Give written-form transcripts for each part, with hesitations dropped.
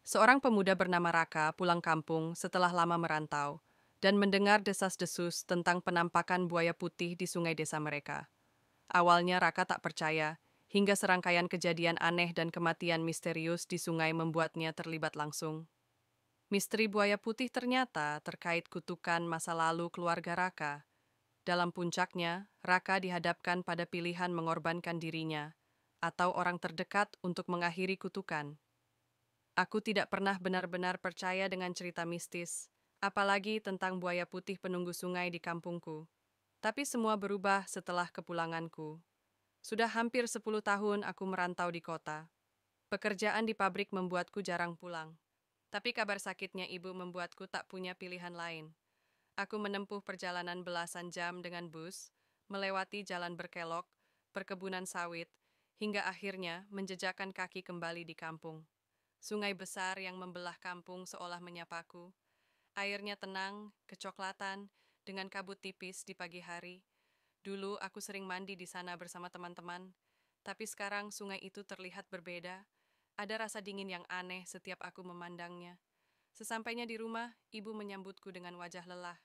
Seorang pemuda bernama Raka pulang kampung setelah lama merantau dan mendengar desas-desus tentang penampakan buaya putih di sungai desa mereka. Awalnya Raka tak percaya, hingga serangkaian kejadian aneh dan kematian misterius di sungai membuatnya terlibat langsung. Misteri buaya putih ternyata terkait kutukan masa lalu keluarga Raka. Dalam puncaknya, Raka dihadapkan pada pilihan mengorbankan dirinya atau orang terdekat untuk mengakhiri kutukan. Aku tidak pernah benar-benar percaya dengan cerita mistis, apalagi tentang buaya putih penunggu sungai di kampungku. Tapi semua berubah setelah kepulanganku. Sudah hampir 10 tahun aku merantau di kota. Pekerjaan di pabrik membuatku jarang pulang. Tapi kabar sakitnya ibu membuatku tak punya pilihan lain. Aku menempuh perjalanan belasan jam dengan bus, melewati jalan berkelok, perkebunan sawit, hingga akhirnya menjejakkan kaki kembali di kampung. Sungai besar yang membelah kampung seolah menyapaku. Airnya tenang, kecoklatan, dengan kabut tipis di pagi hari. Dulu aku sering mandi di sana bersama teman-teman, tapi sekarang sungai itu terlihat berbeda. Ada rasa dingin yang aneh setiap aku memandangnya. Sesampainya di rumah, ibu menyambutku dengan wajah lelah.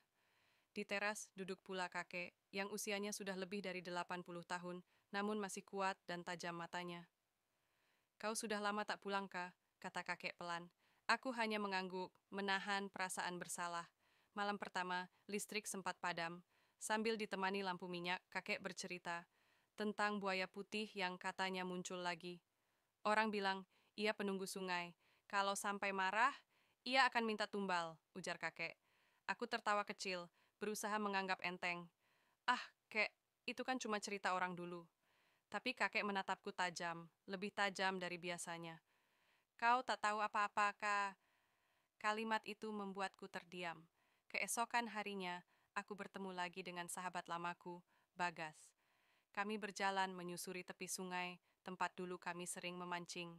Di teras duduk pula kakek yang usianya sudah lebih dari 80 tahun, namun masih kuat dan tajam matanya. Kau sudah lama tak pulang, kah? Kata kakek pelan. Aku hanya mengangguk, menahan perasaan bersalah. Malam pertama, listrik sempat padam. Sambil ditemani lampu minyak, kakek bercerita tentang buaya putih yang katanya muncul lagi. Orang bilang, ia penunggu sungai. Kalau sampai marah, ia akan minta tumbal, ujar kakek. Aku tertawa kecil, berusaha menganggap enteng. Ah, kek, itu kan cuma cerita orang dulu. Tapi kakek menatapku tajam, lebih tajam dari biasanya. Kau tak tahu apa-apa, Kak. Kalimat itu membuatku terdiam. Keesokan harinya, aku bertemu lagi dengan sahabat lamaku, Bagas. Kami berjalan menyusuri tepi sungai, tempat dulu kami sering memancing.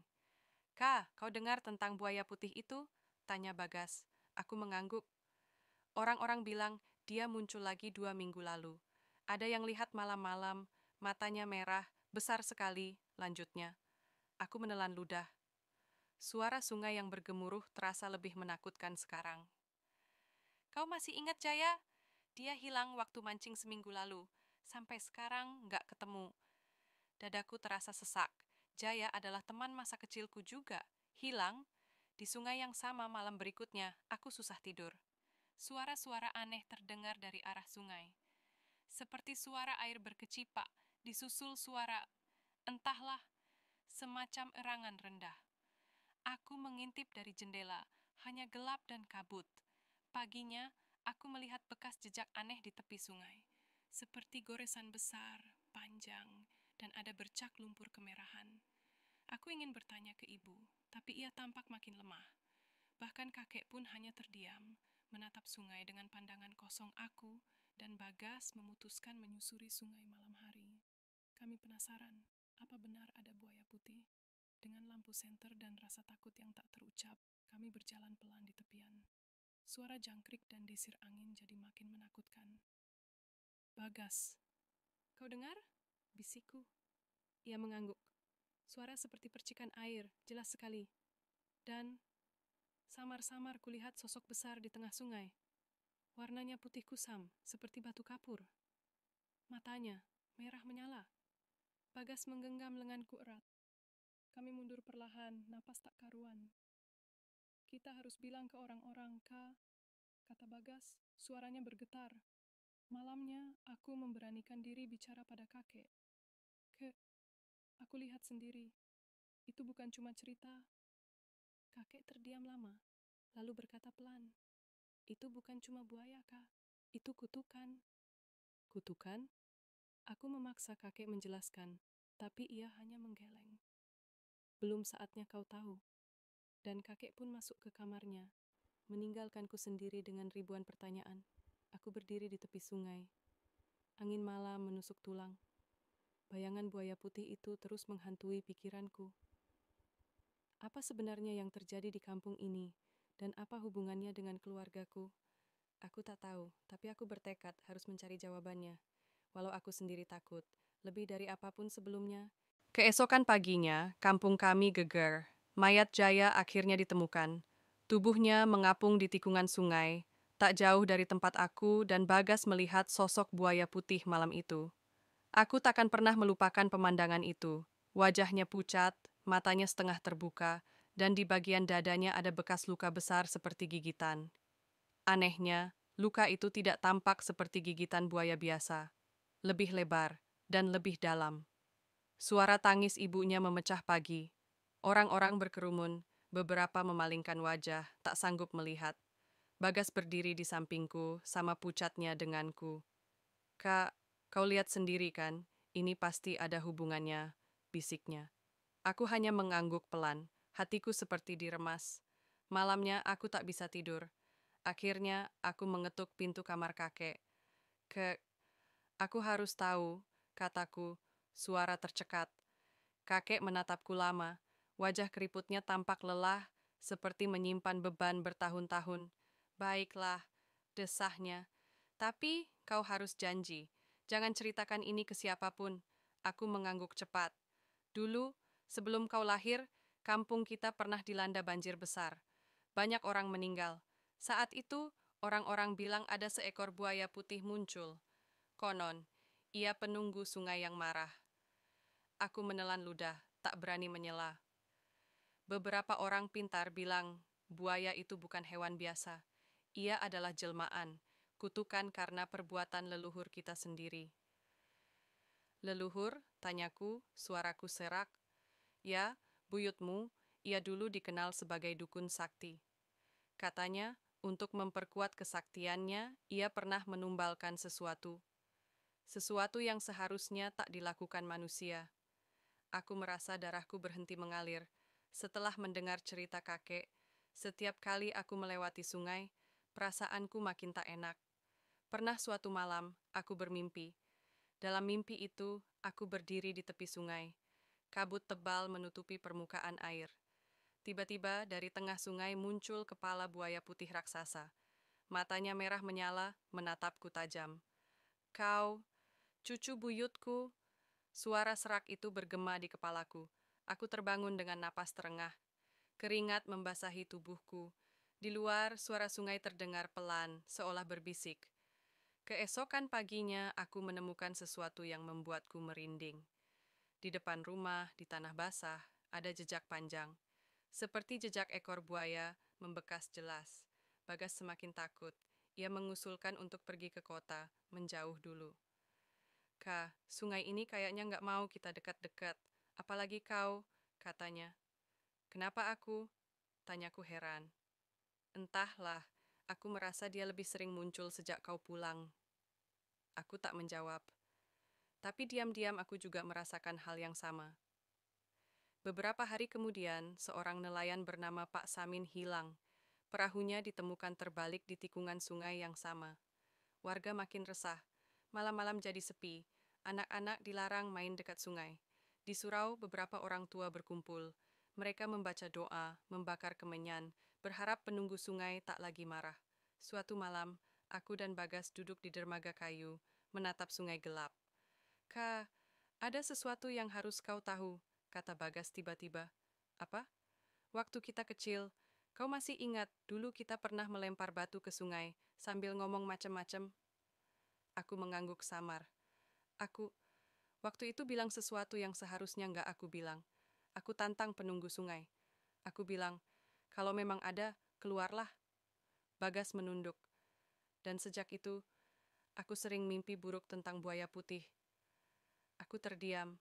Kak, kau dengar tentang buaya putih itu? Tanya Bagas. Aku mengangguk. Orang-orang bilang dia muncul lagi 2 minggu lalu. Ada yang lihat malam-malam, matanya merah, besar sekali, lanjutnya. Aku menelan ludah. Suara sungai yang bergemuruh terasa lebih menakutkan sekarang. Kau masih ingat Jaya? Dia hilang waktu mancing seminggu lalu. Sampai sekarang nggak ketemu. Dadaku terasa sesak. Jaya adalah teman masa kecilku juga. Hilang? Di sungai yang sama malam berikutnya, aku susah tidur. Suara-suara aneh terdengar dari arah sungai. Seperti suara air berkecipak, disusul suara, entahlah, semacam erangan rendah. Aku mengintip dari jendela, hanya gelap dan kabut. Paginya, aku melihat bekas jejak aneh di tepi sungai. Seperti goresan besar, panjang, dan ada bercak lumpur kemerahan. Aku ingin bertanya ke ibu, tapi ia tampak makin lemah. Bahkan kakek pun hanya terdiam, menatap sungai dengan pandangan kosong aku, dan Bagas memutuskan menyusuri sungai malam hari. Kami penasaran, apa benar ada buaya putih? Dengan lampu senter dan rasa takut yang tak terucap, kami berjalan pelan di tepian. Suara jangkrik dan desir angin jadi makin menakutkan. Bagas, kau dengar? Bisikku. Ia mengangguk. Suara seperti percikan air, jelas sekali. Dan samar-samar kulihat sosok besar di tengah sungai. Warnanya putih kusam, seperti batu kapur. Matanya merah menyala. Bagas menggenggam lenganku erat. Kami mundur perlahan, napas tak karuan. Kita harus bilang ke orang-orang, Kak, kata Bagas, suaranya bergetar. Malamnya, aku memberanikan diri bicara pada kakek. Kek, aku lihat sendiri. Itu bukan cuma cerita. Kakek terdiam lama, lalu berkata pelan. Itu bukan cuma buaya, Kak. Itu kutukan. Kutukan? Aku memaksa kakek menjelaskan, tapi ia hanya menggeleng. Belum saatnya kau tahu. Dan kakek pun masuk ke kamarnya, meninggalkanku sendiri dengan ribuan pertanyaan. Aku berdiri di tepi sungai. Angin malam menusuk tulang. Bayangan buaya putih itu terus menghantui pikiranku. Apa sebenarnya yang terjadi di kampung ini, dan apa hubungannya dengan keluargaku? Aku tak tahu, tapi aku bertekad harus mencari jawabannya. Walau aku sendiri takut, lebih dari apapun sebelumnya. Keesokan paginya, kampung kami geger. Mayat Jaya akhirnya ditemukan. Tubuhnya mengapung di tikungan sungai, tak jauh dari tempat aku dan Bagas melihat sosok buaya putih malam itu. Aku takkan pernah melupakan pemandangan itu. Wajahnya pucat, matanya setengah terbuka, dan di bagian dadanya ada bekas luka besar seperti gigitan. Anehnya, luka itu tidak tampak seperti gigitan buaya biasa, lebih lebar dan lebih dalam. Suara tangis ibunya memecah pagi. Orang-orang berkerumun, beberapa memalingkan wajah, tak sanggup melihat. Bagas berdiri di sampingku, sama pucatnya denganku. Kak, kau lihat sendiri kan, ini pasti ada hubungannya, bisiknya. Aku hanya mengangguk pelan, hatiku seperti diremas. Malamnya aku tak bisa tidur. Akhirnya aku mengetuk pintu kamar kakek. Aku harus tahu, kataku, suara tercekat. Kakek menatapku lama, wajah keriputnya tampak lelah, seperti menyimpan beban bertahun-tahun. Baiklah, desahnya. Tapi kau harus janji, jangan ceritakan ini ke siapapun. Aku mengangguk cepat. Dulu, sebelum kau lahir, kampung kita pernah dilanda banjir besar. Banyak orang meninggal. Saat itu, orang-orang bilang ada seekor buaya putih muncul. Konon, ia penunggu sungai yang marah. Aku menelan ludah, tak berani menyela. Beberapa orang pintar bilang, buaya itu bukan hewan biasa. Ia adalah jelmaan, kutukan karena perbuatan leluhur kita sendiri. Leluhur, tanyaku, suaraku serak. Ya, buyutmu, ia dulu dikenal sebagai dukun sakti. Katanya, untuk memperkuat kesaktiannya, ia pernah menumbalkan sesuatu. Sesuatu yang seharusnya tak dilakukan manusia. Aku merasa darahku berhenti mengalir. Setelah mendengar cerita kakek, setiap kali aku melewati sungai, perasaanku makin tak enak. Pernah suatu malam, aku bermimpi. Dalam mimpi itu, aku berdiri di tepi sungai. Kabut tebal menutupi permukaan air. Tiba-tiba dari tengah sungai muncul kepala buaya putih raksasa. Matanya merah menyala, menatapku tajam. Kau, cucu buyutku, suara serak itu bergema di kepalaku. Aku terbangun dengan napas terengah. Keringat membasahi tubuhku. Di luar, suara sungai terdengar pelan, seolah berbisik. Keesokan paginya, aku menemukan sesuatu yang membuatku merinding. Di depan rumah, di tanah basah, ada jejak panjang. Seperti jejak ekor buaya, membekas jelas. Bagas semakin takut. Ia mengusulkan untuk pergi ke kota, menjauh dulu. Kak, sungai ini kayaknya nggak mau kita dekat-dekat. Apalagi kau, katanya. Kenapa aku? Tanyaku heran. Entahlah, aku merasa dia lebih sering muncul sejak kau pulang. Aku tak menjawab. Tapi diam-diam aku juga merasakan hal yang sama. Beberapa hari kemudian, seorang nelayan bernama Pak Samin hilang. Perahunya ditemukan terbalik di tikungan sungai yang sama. Warga makin resah. Malam-malam jadi sepi. Anak-anak dilarang main dekat sungai. Di surau, beberapa orang tua berkumpul. Mereka membaca doa, membakar kemenyan, berharap penunggu sungai tak lagi marah. Suatu malam, aku dan Bagas duduk di dermaga kayu, menatap sungai gelap. Kak, ada sesuatu yang harus kau tahu, kata Bagas tiba-tiba. Apa? Waktu kita kecil, kau masih ingat dulu kita pernah melempar batu ke sungai sambil ngomong macam-macam? Aku mengangguk samar. Aku, waktu itu bilang sesuatu yang seharusnya nggak aku bilang. Aku tantang penunggu sungai. Aku bilang, kalau memang ada, keluarlah. Bagas menunduk. Dan sejak itu, aku sering mimpi buruk tentang buaya putih. Aku terdiam.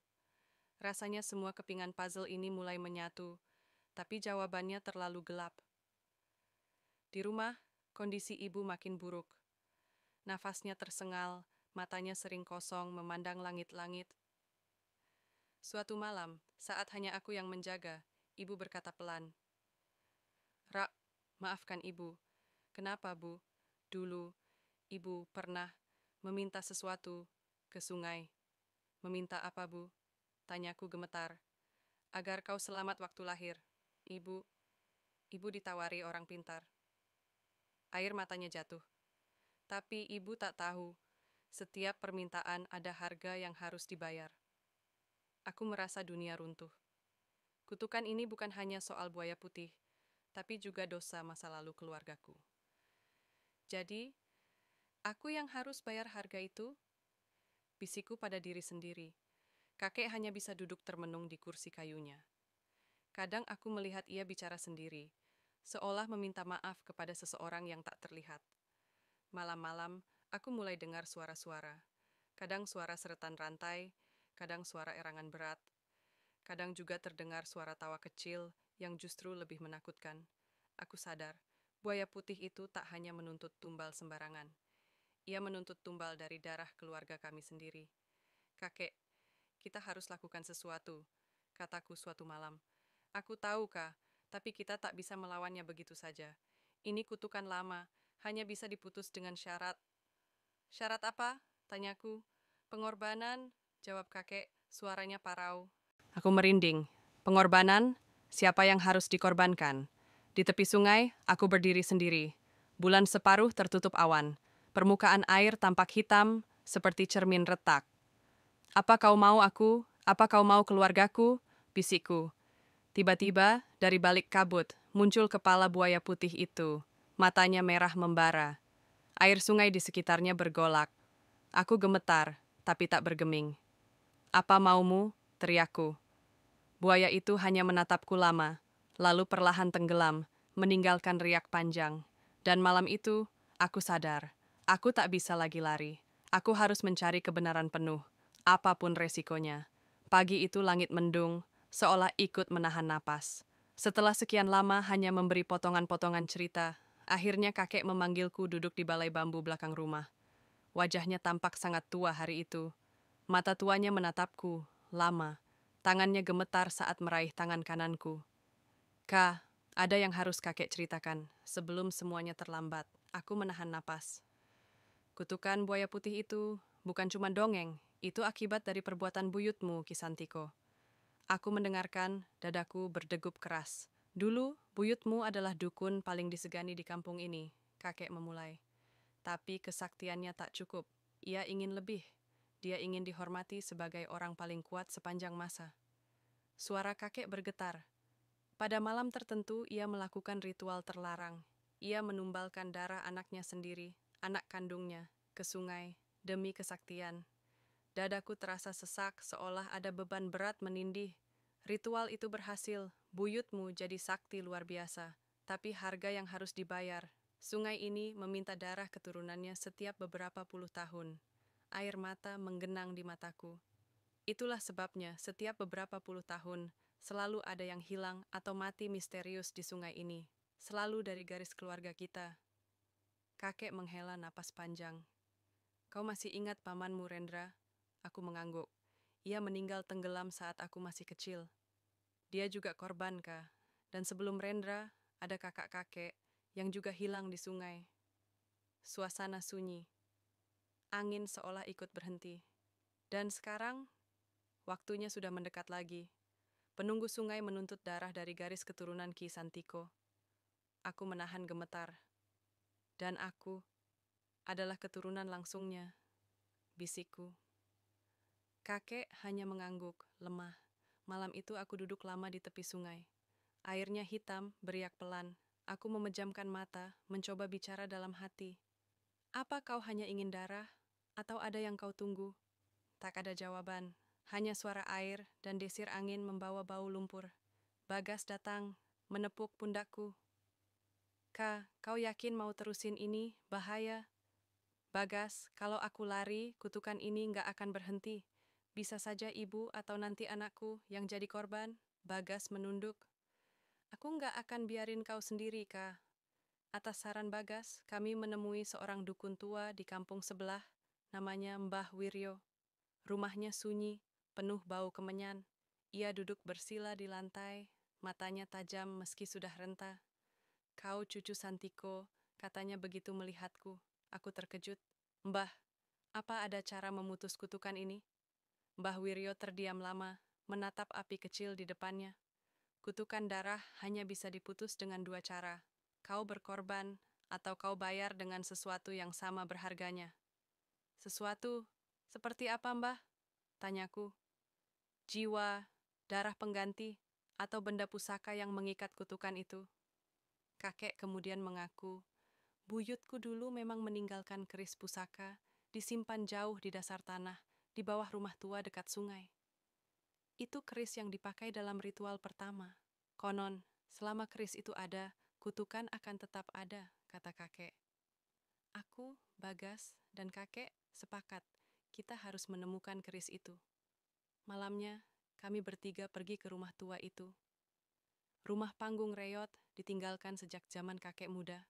Rasanya semua kepingan puzzle ini mulai menyatu, tapi jawabannya terlalu gelap. Di rumah, kondisi ibu makin buruk. Nafasnya tersengal, matanya sering kosong memandang langit-langit. Suatu malam, saat hanya aku yang menjaga, ibu berkata pelan, "Rak, maafkan ibu. Kenapa, Bu? Dulu, ibu pernah meminta sesuatu ke sungai." "Meminta apa, Bu?" Tanyaku gemetar. "Agar kau selamat waktu lahir." Ibu, ibu ditawari orang pintar. Air matanya jatuh. Tapi ibu tak tahu, setiap permintaan ada harga yang harus dibayar. Aku merasa dunia runtuh. Kutukan ini bukan hanya soal buaya putih, tapi juga dosa masa lalu keluargaku. Jadi, aku yang harus bayar harga itu? Bisiku pada diri sendiri. Kakek hanya bisa duduk termenung di kursi kayunya. Kadang aku melihat ia bicara sendiri, seolah meminta maaf kepada seseorang yang tak terlihat. Malam-malam, aku mulai dengar suara-suara. Kadang suara seretan rantai, kadang suara erangan berat, kadang juga terdengar suara tawa kecil yang justru lebih menakutkan. Aku sadar, buaya putih itu tak hanya menuntut tumbal sembarangan. Ia menuntut tumbal dari darah keluarga kami sendiri. Kakek, kita harus lakukan sesuatu, kataku suatu malam. Aku tahu, Kak, tapi kita tak bisa melawannya begitu saja. Ini kutukan lama, hanya bisa diputus dengan syarat. Syarat apa? Tanyaku. Pengorbanan, jawab kakek, suaranya parau. Aku merinding. Pengorbanan? Siapa yang harus dikorbankan? Di tepi sungai, aku berdiri sendiri. Bulan separuh tertutup awan. Permukaan air tampak hitam, seperti cermin retak. Apa kau mau aku? Apa kau mau keluargaku? Bisikku. Tiba-tiba, dari balik kabut, muncul kepala buaya putih itu. Matanya merah membara. Air sungai di sekitarnya bergolak. Aku gemetar, tapi tak bergeming. Apa maumu? Teriakku. Buaya itu hanya menatapku lama, lalu perlahan tenggelam, meninggalkan riak panjang. Dan malam itu, aku sadar, aku tak bisa lagi lari. Aku harus mencari kebenaran penuh, apapun resikonya. Pagi itu langit mendung, seolah ikut menahan napas. Setelah sekian lama hanya memberi potongan-potongan cerita, akhirnya kakek memanggilku duduk di balai bambu belakang rumah. Wajahnya tampak sangat tua hari itu. Mata tuanya menatapku, lama. Tangannya gemetar saat meraih tangan kananku. Kak, ada yang harus kakek ceritakan. Sebelum semuanya terlambat, aku menahan napas. Kutukan buaya putih itu bukan cuma dongeng, itu akibat dari perbuatan buyutmu, Kisantiko. Aku mendengarkan, dadaku berdegup keras. Dulu, buyutmu adalah dukun paling disegani di kampung ini, kakek memulai. Tapi kesaktiannya tak cukup. Ia ingin lebih. Dia ingin dihormati sebagai orang paling kuat sepanjang masa. Suara kakek bergetar. Pada malam tertentu, ia melakukan ritual terlarang. Ia menumbalkan darah anaknya sendiri, anak kandungnya, ke sungai, demi kesaktian. Dadaku terasa sesak, seolah ada beban berat menindih. Ritual itu berhasil, buyutmu jadi sakti luar biasa. Tapi harga yang harus dibayar. Sungai ini meminta darah keturunannya setiap beberapa puluh tahun. Air mata menggenang di mataku. Itulah sebabnya setiap beberapa puluh tahun selalu ada yang hilang atau mati misterius di sungai ini. Selalu dari garis keluarga kita. Kakek menghela napas panjang. Kau masih ingat pamanmu, Rendra? Aku mengangguk. Ia meninggal tenggelam saat aku masih kecil. Dia juga korban, Kak. Dan sebelum Rendra, ada kakak-kakek yang juga hilang di sungai. Suasana sunyi. Angin seolah ikut berhenti. Dan sekarang, waktunya sudah mendekat lagi. Penunggu sungai menuntut darah dari garis keturunan Ki Santiko. Aku menahan gemetar. Dan aku adalah keturunan langsungnya, bisikku. Kakek hanya mengangguk, lemah. Malam itu aku duduk lama di tepi sungai. Airnya hitam, beriak pelan. Aku memejamkan mata, mencoba bicara dalam hati. Apa kau hanya ingin darah? Atau ada yang kau tunggu? Tak ada jawaban. Hanya suara air dan desir angin membawa bau lumpur. Bagas datang, menepuk pundakku. Kak, kau yakin mau terusin ini? Bahaya. Bagas, kalau aku lari, kutukan ini nggak akan berhenti. Bisa saja ibu atau nanti anakku yang jadi korban. Bagas menunduk. Aku nggak akan biarin kau sendiri, Kak. Atas saran Bagas, kami menemui seorang dukun tua di kampung sebelah, namanya Mbah Wiryo. Rumahnya sunyi, penuh bau kemenyan. Ia duduk bersila di lantai, matanya tajam meski sudah renta. Kau cucu Santiko, katanya begitu melihatku. Aku terkejut. Mbah, apa ada cara memutus kutukan ini? Mbah Wiryo terdiam lama, menatap api kecil di depannya. Kutukan darah hanya bisa diputus dengan dua cara. Kau berkorban, atau kau bayar dengan sesuatu yang sama berharganya. Sesuatu? Seperti apa, Mbah? Tanyaku. Jiwa, darah pengganti, Atau benda pusaka yang mengikat kutukan itu? Kakek kemudian mengaku, buyutku dulu memang meninggalkan keris pusaka, disimpan jauh di dasar tanah, di bawah rumah tua dekat sungai. Itu keris yang dipakai dalam ritual pertama. Konon, selama keris itu ada, kutukan akan tetap ada, kata kakek. Aku, Bagas, dan kakek sepakat kita harus menemukan keris itu. Malamnya, kami bertiga pergi ke rumah tua itu. Rumah panggung reot ditinggalkan sejak zaman kakek muda.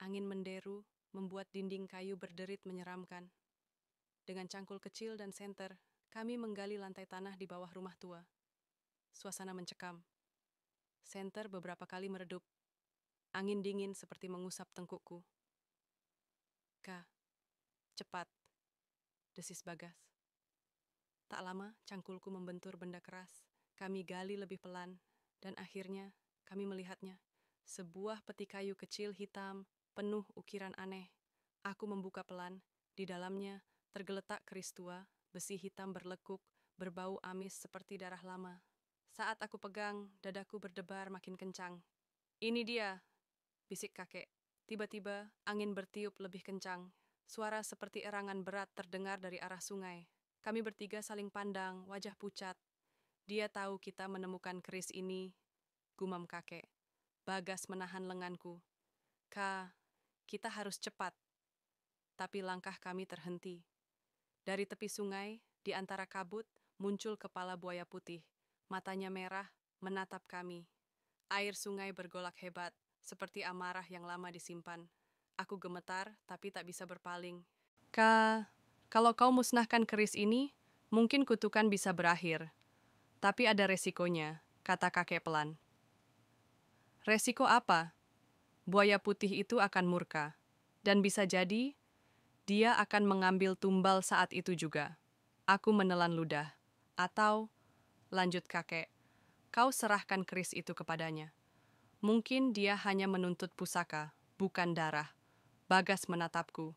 Angin menderu, membuat dinding kayu berderit menyeramkan. Dengan cangkul kecil dan senter, kami menggali lantai tanah di bawah rumah tua. Suasana mencekam. Senter beberapa kali meredup. Angin dingin seperti mengusap tengkukku. Kak, cepat, desis Bagas. Tak lama, cangkulku membentur benda keras. Kami gali lebih pelan, dan akhirnya kami melihatnya. Sebuah peti kayu kecil hitam, penuh ukiran aneh. Aku membuka pelan, di dalamnya tergeletak keris tua, besi hitam berlekuk, berbau amis seperti darah lama. Saat aku pegang, dadaku berdebar makin kencang. Ini dia, bisik kakek. Tiba-tiba, angin bertiup lebih kencang. Suara seperti erangan berat terdengar dari arah sungai. Kami bertiga saling pandang, wajah pucat. Dia tahu kita menemukan keris ini, gumam kakek. Bagas menahan lenganku. Kak, kita harus cepat. Tapi langkah kami terhenti. Dari tepi sungai, di antara kabut, muncul kepala buaya putih. Matanya merah, menatap kami. Air sungai bergolak hebat, seperti amarah yang lama disimpan. Aku gemetar, tapi tak bisa berpaling. Kak, kalau kau musnahkan keris ini, mungkin kutukan bisa berakhir. Tapi ada resikonya, kata kakek pelan. Resiko apa? Buaya putih itu akan murka. Dan bisa jadi, dia akan mengambil tumbal saat itu juga. Aku menelan ludah. Atau, lanjut kakek, kau serahkan keris itu kepadanya. Mungkin dia hanya menuntut pusaka, bukan darah. Bagas menatapku.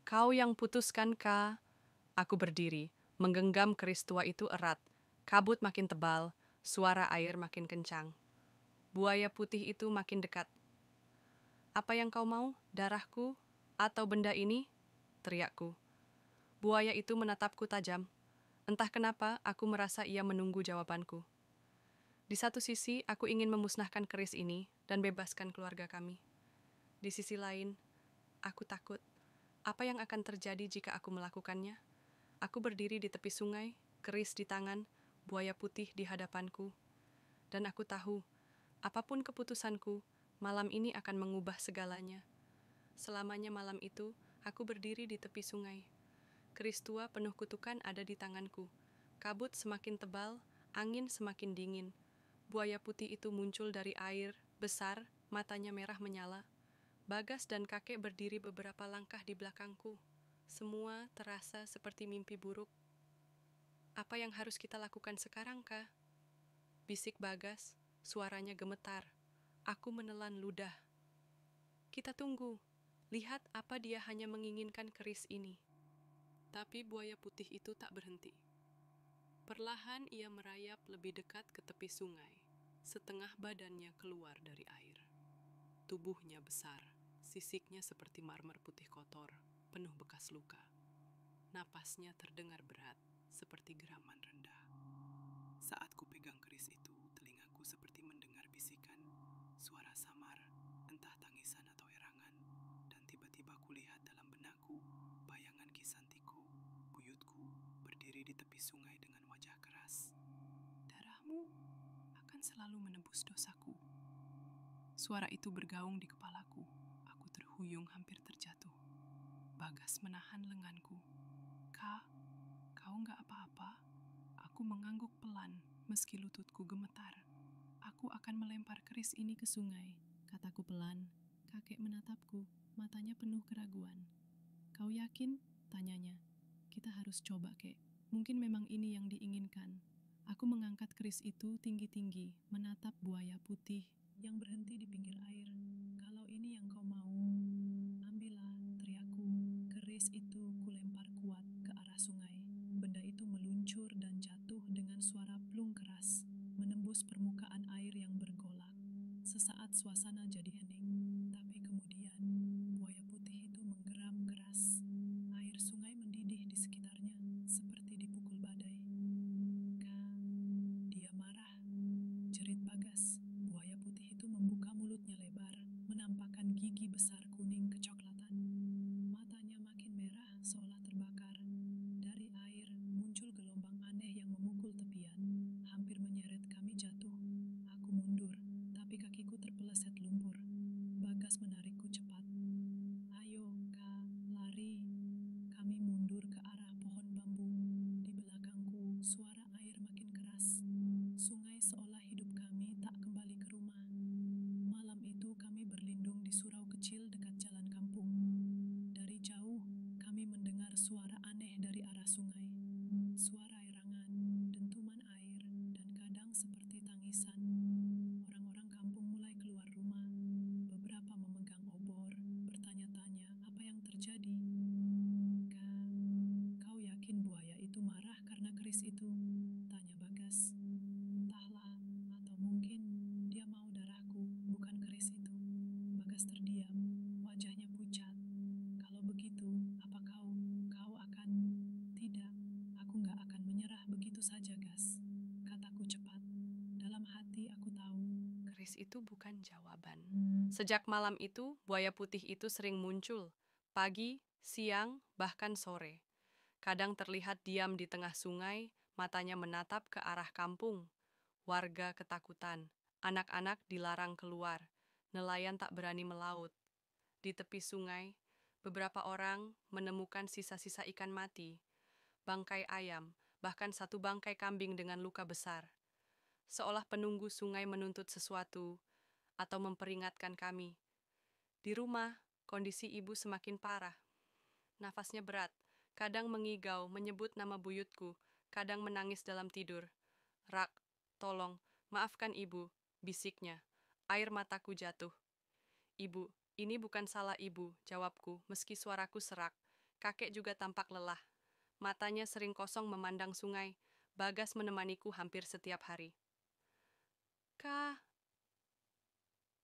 Kau yang putuskan, Kak. Aku berdiri, menggenggam keris tua itu erat. Kabut makin tebal, suara air makin kencang. Buaya putih itu makin dekat. Apa yang kau mau, darahku, atau benda ini? Teriakku. Buaya itu menatapku tajam. Entah kenapa, aku merasa ia menunggu jawabanku. Di satu sisi, aku ingin memusnahkan keris ini dan bebaskan keluarga kami. Di sisi lain, aku takut. Apa yang akan terjadi jika aku melakukannya? Aku berdiri di tepi sungai, keris di tangan, buaya putih di hadapanku. Dan aku tahu, apapun keputusanku, malam ini akan mengubah segalanya. Selamanya malam itu, aku berdiri di tepi sungai. Keris tua penuh kutukan ada di tanganku. Kabut semakin tebal, angin semakin dingin. Buaya putih itu muncul dari air, besar, matanya merah menyala. Bagas dan kakek berdiri beberapa langkah di belakangku. Semua terasa seperti mimpi buruk. Apa yang harus kita lakukan sekarang, Kak? Bisik Bagas, suaranya gemetar. Aku menelan ludah. Kita tunggu. Lihat apa dia hanya menginginkan keris ini. Tapi buaya putih itu tak berhenti. Perlahan ia merayap lebih dekat ke tepi sungai. Setengah badannya keluar dari air. Tubuhnya besar, sisiknya seperti marmer putih kotor, penuh bekas luka. Napasnya terdengar berat, seperti geraman rendah. Saat ku pegang keris itu, telingaku seperti mendengar bisikan, suara samar, entah tangisan atau erangan. Dan tiba-tiba kulihat dalam benakku, bayangan Kisantiku, buyutku, berdiri di tepi sungai dengan wajah keras. Darahmu akan selalu menebus dosaku. Suara itu bergaung di kepalaku. Aku terhuyung hampir terjatuh. Bagas menahan lenganku. Kak, kau nggak apa-apa? Aku mengangguk pelan, meski lututku gemetar. Aku akan melempar keris ini ke sungai, kataku pelan. Kakek menatapku, matanya penuh keraguan. Kau yakin? Tanyanya. Kita harus coba, kek. Mungkin memang ini yang diinginkan. Aku mengangkat keris itu tinggi-tinggi, menatap buaya putih yang berhenti di pinggir air. Kalau ini yang kau mau, ambillah, teriakku. Keris itu kulempar kuat ke arah sungai. Benda itu meluncur dan jatuh dengan suara plung keras, menembus permukaan terjadi? Kau yakin buaya itu marah karena keris itu? Tanya Bagas. Entahlah, atau mungkin dia mau darahku, bukan keris itu. Bagas terdiam, wajahnya pucat. Kalau begitu, apa kau akan? Tidak, aku nggak akan menyerah begitu saja, Gas. Kataku cepat. Dalam hati aku tahu. Keris itu bukan jawaban. Sejak malam itu, buaya putih itu sering muncul. Pagi, siang, bahkan sore. Kadang terlihat diam di tengah sungai, matanya menatap ke arah kampung. Warga ketakutan. Anak-anak dilarang keluar. Nelayan tak berani melaut. Di tepi sungai, beberapa orang menemukan sisa-sisa ikan mati, bangkai ayam, bahkan satu bangkai kambing dengan luka besar. Seolah penunggu sungai menuntut sesuatu atau memperingatkan kami. Di rumah, kondisi ibu semakin parah. Nafasnya berat, kadang mengigau, menyebut nama buyutku, kadang menangis dalam tidur. Rak, tolong, maafkan ibu, bisiknya. Air mataku jatuh. Ibu, ini bukan salah ibu, jawabku, meski suaraku serak. Kakek juga tampak lelah. Matanya sering kosong memandang sungai. Bagas menemaniku hampir setiap hari. Kah,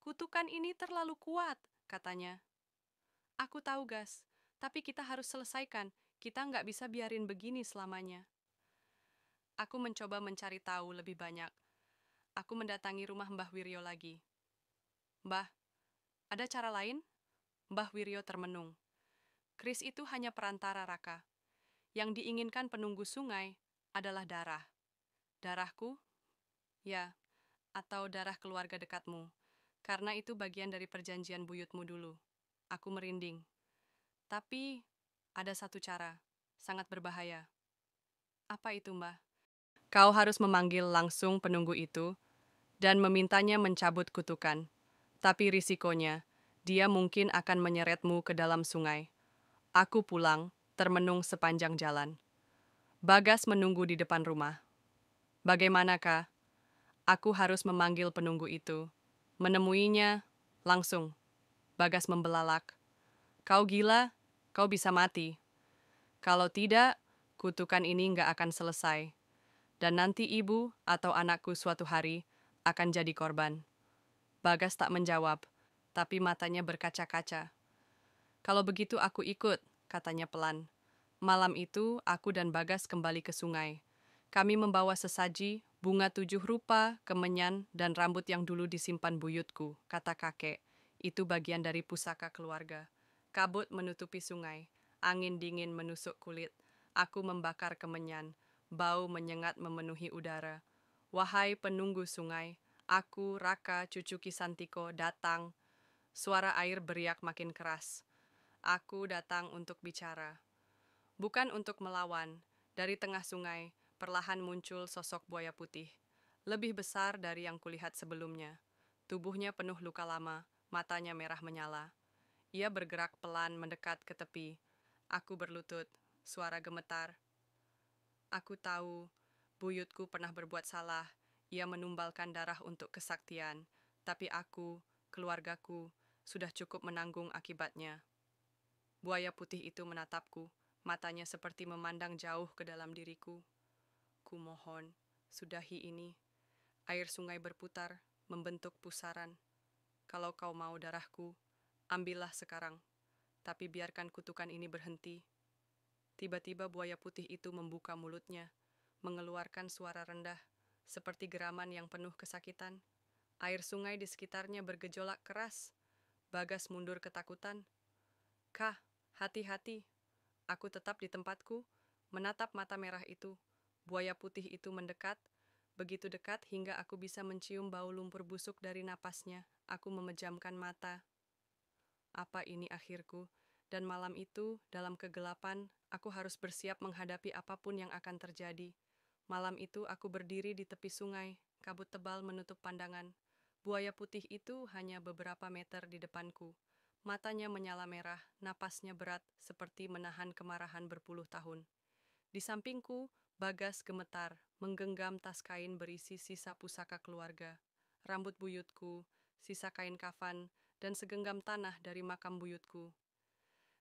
kutukan ini terlalu kuat, katanya. Aku tahu, Gas, tapi kita harus selesaikan. Kita nggak bisa biarin begini selamanya. Aku mencoba mencari tahu lebih banyak. Aku mendatangi rumah Mbah Wiryo lagi. Mbah, ada cara lain? Mbah Wiryo termenung. Kris itu hanya perantara, Raka. Yang diinginkan penunggu sungai adalah darah. Darahku? Ya, atau darah keluarga dekatmu. Karena itu bagian dari perjanjian buyutmu dulu. Aku merinding. Tapi ada satu cara, sangat berbahaya. Apa itu, Mbah? Kau harus memanggil langsung penunggu itu dan memintanya mencabut kutukan. Tapi risikonya, dia mungkin akan menyeretmu ke dalam sungai. Aku pulang, termenung sepanjang jalan. Bagas menunggu di depan rumah. Bagaimanakah? Aku harus memanggil penunggu itu. Menemuinya, langsung. Bagas membelalak. Kau gila, kau bisa mati. Kalau tidak, kutukan ini nggak akan selesai. Dan nanti ibu atau anakku suatu hari akan jadi korban. Bagas tak menjawab, tapi matanya berkaca-kaca. Kalau begitu aku ikut, katanya pelan. Malam itu, aku dan Bagas kembali ke sungai. Kami membawa sesaji, bunga 7 rupa, kemenyan, dan rambut yang dulu disimpan buyutku, kata kakek. Itu bagian dari pusaka keluarga. Kabut menutupi sungai. Angin dingin menusuk kulit. Aku membakar kemenyan. Bau menyengat memenuhi udara. Wahai penunggu sungai, aku, Raka, cucu Kisantiko, datang. Suara air beriak makin keras. Aku datang untuk bicara. Bukan untuk melawan. Dari tengah sungai, perlahan muncul sosok buaya putih. Lebih besar dari yang kulihat sebelumnya. Tubuhnya penuh luka lama, matanya merah menyala. Ia bergerak pelan mendekat ke tepi. Aku berlutut, suara gemetar. Aku tahu, buyutku pernah berbuat salah. Ia menumbalkan darah untuk kesaktian. Tapi aku, keluargaku, sudah cukup menanggung akibatnya. Buaya putih itu menatapku, matanya seperti memandang jauh ke dalam diriku. Kumohon, sudahi ini. Air sungai berputar, membentuk pusaran. Kalau kau mau darahku, ambillah sekarang. Tapi biarkan kutukan ini berhenti. Tiba-tiba buaya putih itu membuka mulutnya, mengeluarkan suara rendah, seperti geraman yang penuh kesakitan. Air sungai di sekitarnya bergejolak keras. Bagas mundur ketakutan. Kah, hati-hati. Aku tetap di tempatku, menatap mata merah itu. Buaya putih itu mendekat, begitu dekat hingga aku bisa mencium bau lumpur busuk dari napasnya. Aku memejamkan mata. Apa ini akhirku? Dan malam itu, dalam kegelapan, aku harus bersiap menghadapi apapun yang akan terjadi. Malam itu aku berdiri di tepi sungai, kabut tebal menutup pandangan. Buaya putih itu hanya beberapa meter di depanku. Matanya menyala merah, napasnya berat seperti menahan kemarahan berpuluh tahun. Di sampingku, Bagas gemetar, menggenggam tas kain berisi sisa pusaka keluarga. Rambut buyutku, sisa kain kafan, dan segenggam tanah dari makam buyutku.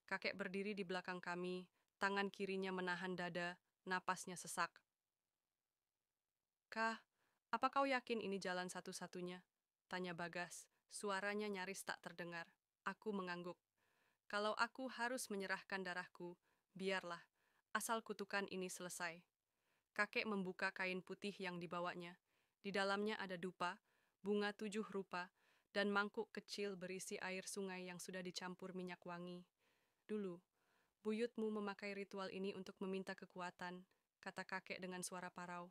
Kakek berdiri di belakang kami, tangan kirinya menahan dada, napasnya sesak. Kah, apa kau yakin ini jalan satu-satunya? Tanya Bagas, suaranya nyaris tak terdengar. Aku mengangguk. Kalau aku harus menyerahkan darahku, biarlah, asal kutukan ini selesai. Kakek membuka kain putih yang dibawanya. Di dalamnya ada dupa, bunga 7 rupa, dan mangkuk kecil berisi air sungai yang sudah dicampur minyak wangi. Dulu, buyutmu memakai ritual ini untuk meminta kekuatan, kata kakek dengan suara parau.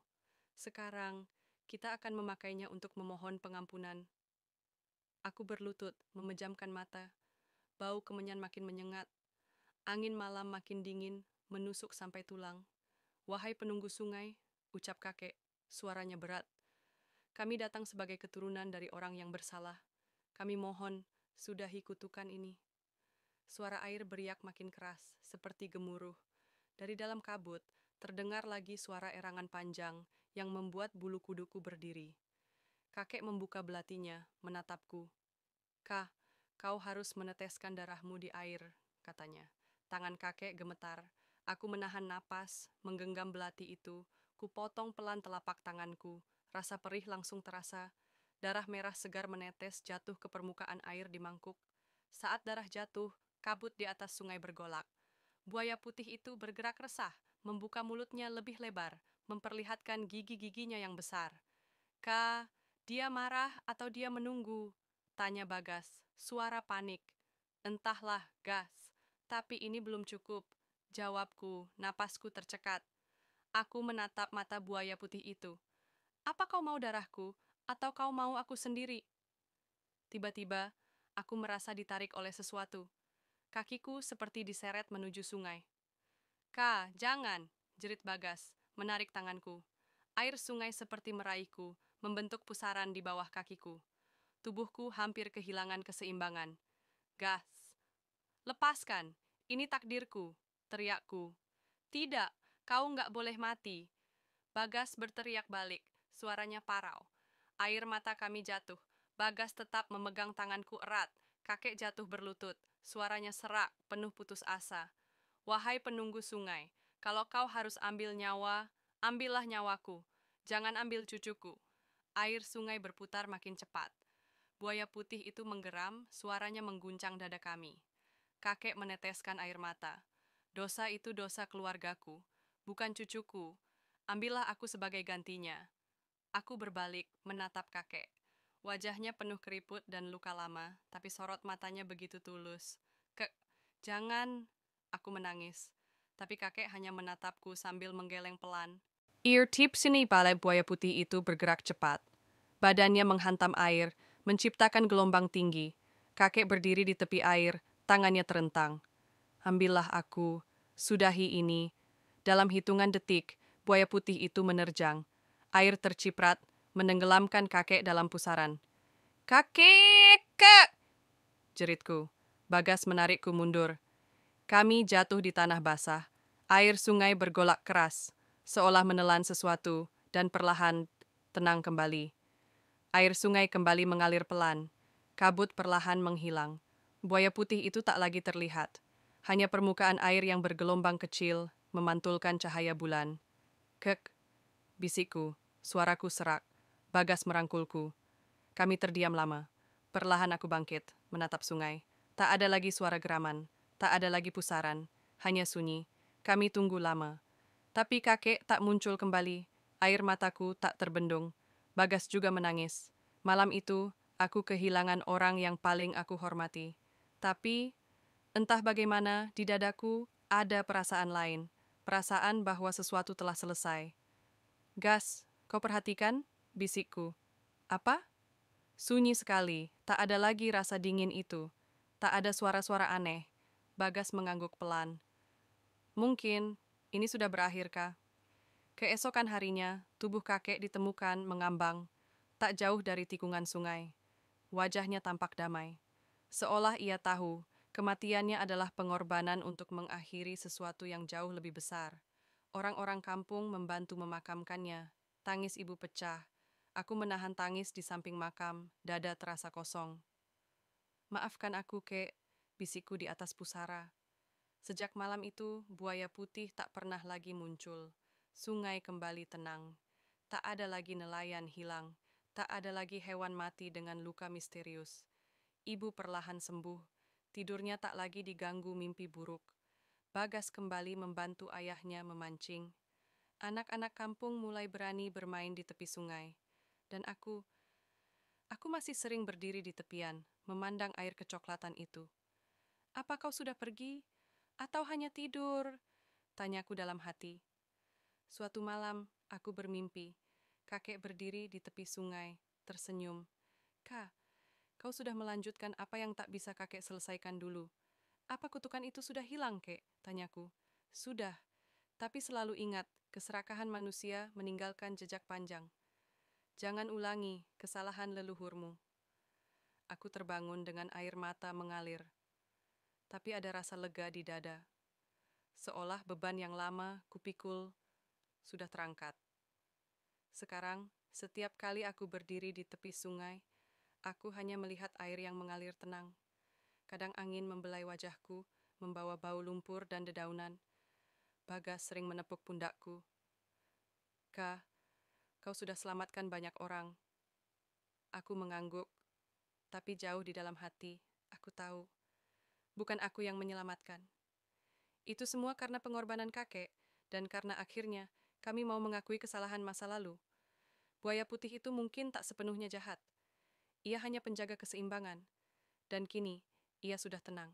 Sekarang, kita akan memakainya untuk memohon pengampunan. Aku berlutut, memejamkan mata. Bau kemenyan makin menyengat. Angin malam makin dingin, menusuk sampai tulang. Wahai penunggu sungai, ucap kakek, suaranya berat. Kami datang sebagai keturunan dari orang yang bersalah. Kami mohon, sudahi kutukan ini. Suara air beriak makin keras, seperti gemuruh. Dari dalam kabut, terdengar lagi suara erangan panjang yang membuat bulu kuduku berdiri. Kakek membuka belatinya, menatapku. Kah, kau harus meneteskan darahmu di air, katanya. Tangan kakek gemetar. Aku menahan napas, menggenggam belati itu. Kupotong pelan telapak tanganku. Rasa perih langsung terasa. Darah merah segar menetes jatuh ke permukaan air di mangkuk. Saat darah jatuh, kabut di atas sungai bergolak. Buaya putih itu bergerak resah, membuka mulutnya lebih lebar, memperlihatkan gigi-giginya yang besar. Kah, dia marah atau dia menunggu? Tanya Bagas, suara panik. Entahlah, Gas. Tapi ini belum cukup. Jawabku, napasku tercekat. Aku menatap mata buaya putih itu. Apa kau mau darahku, atau kau mau aku sendiri? Tiba-tiba, aku merasa ditarik oleh sesuatu. Kakiku seperti diseret menuju sungai. Jangan, jerit Bagas, menarik tanganku. Air sungai seperti meraihku, membentuk pusaran di bawah kakiku. Tubuhku hampir kehilangan keseimbangan. Gas, lepaskan, ini takdirku, teriakku. Tidak, kau nggak boleh mati. Bagas berteriak balik, suaranya parau. Air mata kami jatuh. Bagas tetap memegang tanganku erat. Kakek jatuh berlutut, suaranya serak, penuh putus asa. Wahai penunggu sungai, kalau kau harus ambil nyawa, ambillah nyawaku. Jangan ambil cucuku. Air sungai berputar makin cepat. Buaya putih itu menggeram, suaranya mengguncang dada kami. Kakek meneteskan air mata. Dosa itu dosa keluargaku, bukan cucuku. Ambillah aku sebagai gantinya. Aku berbalik, menatap kakek. Wajahnya penuh keriput dan luka lama, tapi sorot matanya begitu tulus. Jangan, aku menangis. Tapi kakek hanya menatapku sambil menggeleng pelan. Ear tip sini balai buaya putih itu bergerak cepat. Badannya menghantam air, menciptakan gelombang tinggi. Kakek berdiri di tepi air, tangannya terentang. Ambillah aku, sudahi ini. Dalam hitungan detik, buaya putih itu menerjang. Air terciprat, menenggelamkan kakek dalam pusaran. Kakek! Jeritku. Bagas menarikku mundur. Kami jatuh di tanah basah. Air sungai bergolak keras, seolah menelan sesuatu, dan perlahan tenang kembali. Air sungai kembali mengalir pelan. Kabut perlahan menghilang. Buaya putih itu tak lagi terlihat. Hanya permukaan air yang bergelombang kecil, memantulkan cahaya bulan. Kek, bisikku, suaraku serak. Bagas merangkulku. Kami terdiam lama. Perlahan aku bangkit, menatap sungai. Tak ada lagi suara geraman. Tak ada lagi pusaran. Hanya sunyi. Kami tunggu lama. Tapi kakek tak muncul kembali. Air mataku tak terbendung. Bagas juga menangis. Malam itu, aku kehilangan orang yang paling aku hormati. Tapi, entah bagaimana, di dadaku ada perasaan lain. Perasaan bahwa sesuatu telah selesai. Gas, kau perhatikan? Bisikku. Apa? Sunyi sekali, tak ada lagi rasa dingin itu. Tak ada suara-suara aneh. Bagas mengangguk pelan. Mungkin, ini sudah berakhir, Kak. Keesokan harinya, tubuh kakek ditemukan mengambang, tak jauh dari tikungan sungai. Wajahnya tampak damai. Seolah ia tahu, kematiannya adalah pengorbanan untuk mengakhiri sesuatu yang jauh lebih besar. Orang-orang kampung membantu memakamkannya. Tangis ibu pecah. Aku menahan tangis di samping makam, dada terasa kosong. Maafkan aku, Kek, bisikku di atas pusara. Sejak malam itu, buaya putih tak pernah lagi muncul. Sungai kembali tenang. Tak ada lagi nelayan hilang. Tak ada lagi hewan mati dengan luka misterius. Ibu perlahan sembuh. Tidurnya tak lagi diganggu mimpi buruk. Bagas kembali membantu ayahnya memancing. Anak-anak kampung mulai berani bermain di tepi sungai. Dan aku masih sering berdiri di tepian, memandang air kecoklatan itu. Apa kau sudah pergi? Atau hanya tidur? Tanyaku dalam hati. Suatu malam, aku bermimpi. Kakek berdiri di tepi sungai, tersenyum. Kak, kau sudah melanjutkan apa yang tak bisa kakek selesaikan dulu. Apa kutukan itu sudah hilang, kek? Tanyaku. Sudah, tapi selalu ingat, keserakahan manusia meninggalkan jejak panjang. Jangan ulangi kesalahan leluhurmu. Aku terbangun dengan air mata mengalir, tapi ada rasa lega di dada. Seolah beban yang lama kupikul sudah terangkat. Sekarang, setiap kali aku berdiri di tepi sungai, aku hanya melihat air yang mengalir tenang. Kadang angin membelai wajahku, membawa bau lumpur dan dedaunan. Bagas sering menepuk pundakku. Kak, kau sudah selamatkan banyak orang. Aku mengangguk, tapi jauh di dalam hati, aku tahu, bukan aku yang menyelamatkan. Itu semua karena pengorbanan kakek, dan karena akhirnya kami mau mengakui kesalahan masa lalu. Buaya putih itu mungkin tak sepenuhnya jahat. Ia hanya penjaga keseimbangan, dan kini ia sudah tenang.